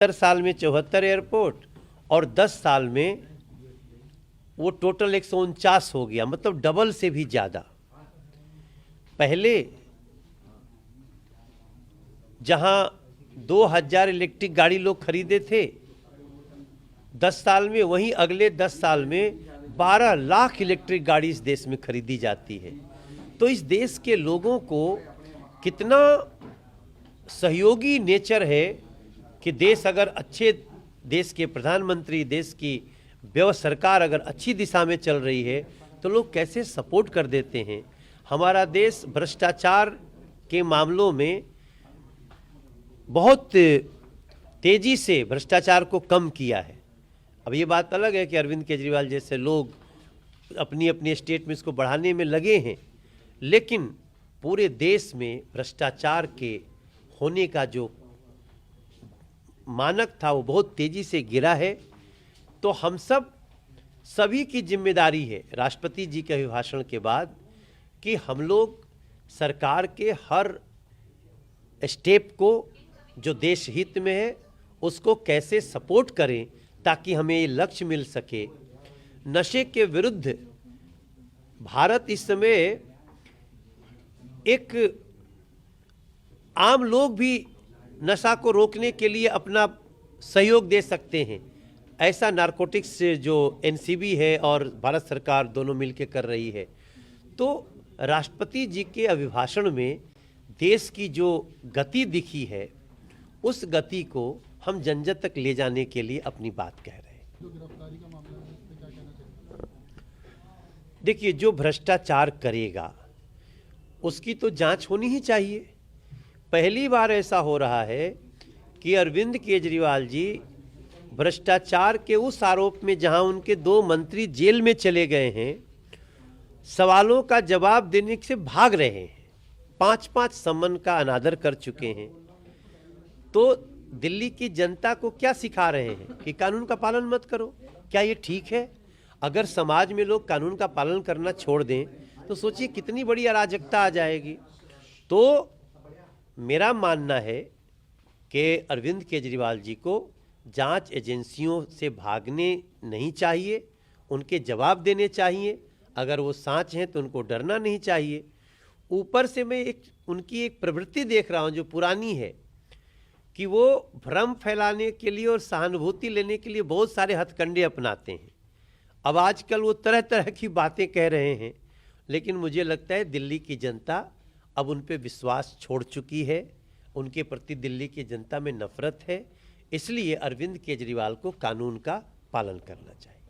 साल में 74 एयरपोर्ट और 10 साल में वो टोटल 149 हो गया, मतलब डबल से भी ज़्यादा। पहले जहां 2000 इलेक्ट्रिक गाड़ी लोग खरीदे थे 10 साल में, वहीं अगले 10 साल में 12 लाख इलेक्ट्रिक गाड़ी इस देश में खरीदी जाती है। तो इस देश के लोगों को कितना सहयोगी नेचर है कि देश अगर अच्छे, देश के प्रधानमंत्री, देश की सरकार अगर अच्छी दिशा में चल रही है तो लोग कैसे सपोर्ट कर देते हैं। हमारा देश भ्रष्टाचार के मामलों में बहुत तेजी से भ्रष्टाचार को कम किया है। अब ये बात अलग है कि अरविंद केजरीवाल जैसे लोग अपनी अपनी स्टेट में इसको बढ़ाने में लगे हैं, लेकिन पूरे देश में भ्रष्टाचार के होने का जो मानक था वो बहुत तेजी से गिरा है। तो हम सभी की जिम्मेदारी है राष्ट्रपति जी के अभिभाषण के बाद कि हम लोग सरकार के हर स्टेप को जो देश हित में है उसको कैसे सपोर्ट करें ताकि हमें ये लक्ष्य मिल सके। नशे के विरुद्ध भारत इस समय एक आम लोग भी नशा को रोकने के लिए अपना सहयोग दे सकते हैं। ऐसा नारकोटिक्स से जो एनसीबी है और भारत सरकार दोनों मिलकर कर रही है। तो राष्ट्रपति जी के अभिभाषण में देश की जो गति दिखी है उस गति को हम जन जन तक ले जाने के लिए अपनी बात कह रहे हैं। जो गिरफ्तारी का मामला है उस पर क्या कहना चाहिए? देखिए, जो भ्रष्टाचार करेगा उसकी तो जांच होनी ही चाहिए। पहली बार ऐसा हो रहा है कि अरविंद केजरीवाल जी भ्रष्टाचार के उस आरोप में जहां उनके 2 मंत्री जेल में चले गए हैं, सवालों का जवाब देने से भाग रहे हैं, 5-5 सम्मन का अनादर कर चुके हैं। तो दिल्ली की जनता को क्या सिखा रहे हैं कि कानून का पालन मत करो? क्या ये ठीक है? अगर समाज में लोग कानून का पालन करना छोड़ दें तो सोचिए कितनी बड़ी अराजकता आ जाएगी। तो मेरा मानना है कि अरविंद केजरीवाल जी को जांच एजेंसियों से भागने नहीं चाहिए, उनके जवाब देने चाहिए। अगर वो सच हैं तो उनको डरना नहीं चाहिए। ऊपर से मैं उनकी एक प्रवृत्ति देख रहा हूं जो पुरानी है कि वो भ्रम फैलाने के लिए और सहानुभूति लेने के लिए बहुत सारे हथकंडे अपनाते हैं। अब आजकल वो तरह तरह की बातें कह रहे हैं, लेकिन मुझे लगता है दिल्ली की जनता अब उन पे विश्वास छोड़ चुकी है। उनके प्रति दिल्ली की जनता में नफरत है। इसलिए अरविंद केजरीवाल को कानून का पालन करना चाहिए।